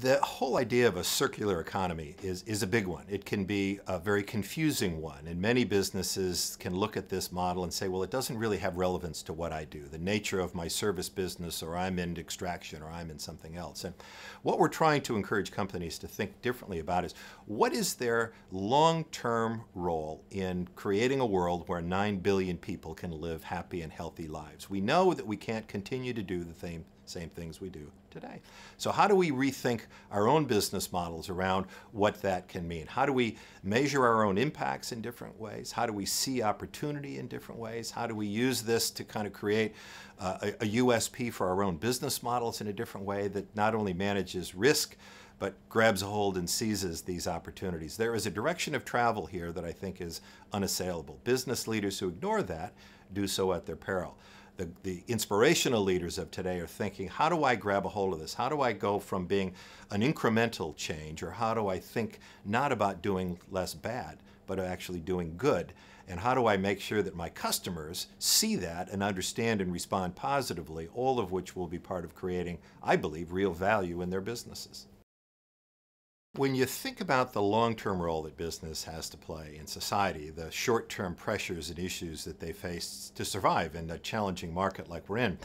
The whole idea of a circular economy is a big one. It can be a very confusing one, and many businesses can look at this model and say, well, it doesn't really have relevance to what I do, the nature of my service business, or I'm in extraction, or I'm in something else. And what we're trying to encourage companies to think differently about is, what is their long-term role in creating a world where 9 billion people can live happy and healthy lives? We know that we can't continue to do the same things we do today. So how do we rethink our own business models around what that can mean? How do we measure our own impacts in different ways? How do we see opportunity in different ways? How do we use this to kind of create a USP for our own business models in a different way that not only manages risk, but grabs a hold and seizes these opportunities? There is a direction of travel here that I think is unassailable. Business leaders who ignore that do so at their peril. The inspirational leaders of today are thinking, how do I grab a hold of this? How do I go from being an incremental change, or how do I think not about doing less bad, but actually doing good? And how do I make sure that my customers see that and understand and respond positively, all of which will be part of creating, I believe, real value in their businesses? When you think about the long-term role that business has to play in society, the short-term pressures and issues that they face to survive in a challenging market like we're in,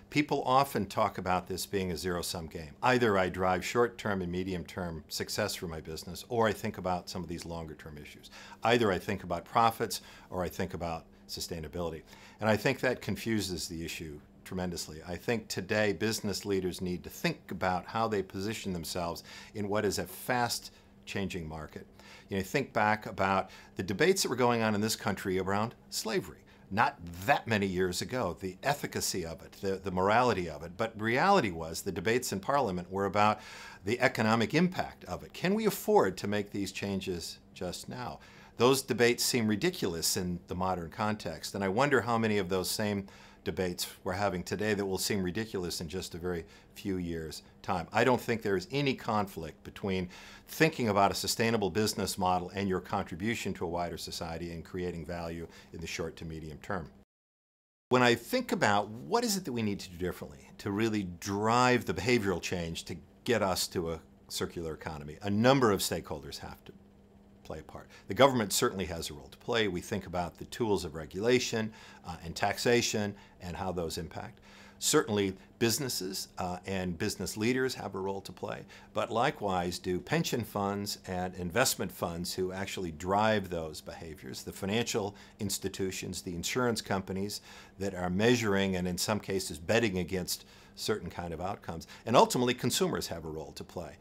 people often talk about this being a zero-sum game. Either I drive short-term and medium-term success for my business, or I think about some of these longer-term issues. Either I think about profits, or I think about sustainability. And I think that confuses the issue tremendously. I think today business leaders need to think about how they position themselves in what is a fast changing market. You know, think back about the debates that were going on in this country around slavery. Not that many years ago, the efficacy of it, the morality of it, but reality was the debates in Parliament were about the economic impact of it. Can we afford to make these changes just now? Those debates seem ridiculous in the modern context, and I wonder how many of those same debates we're having today that will seem ridiculous in just a very few years' time. I don't think there is any conflict between thinking about a sustainable business model and your contribution to a wider society and creating value in the short to medium term. When I think about what is it that we need to do differently to really drive the behavioral change to get us to a circular economy, a number of stakeholders have to play a part. The government certainly has a role to play. We think about the tools of regulation and taxation and how those impact. Certainly businesses and business leaders have a role to play, but likewise do pension funds and investment funds who actually drive those behaviors, the financial institutions, the insurance companies that are measuring and in some cases betting against certain kind of outcomes. And ultimately consumers have a role to play.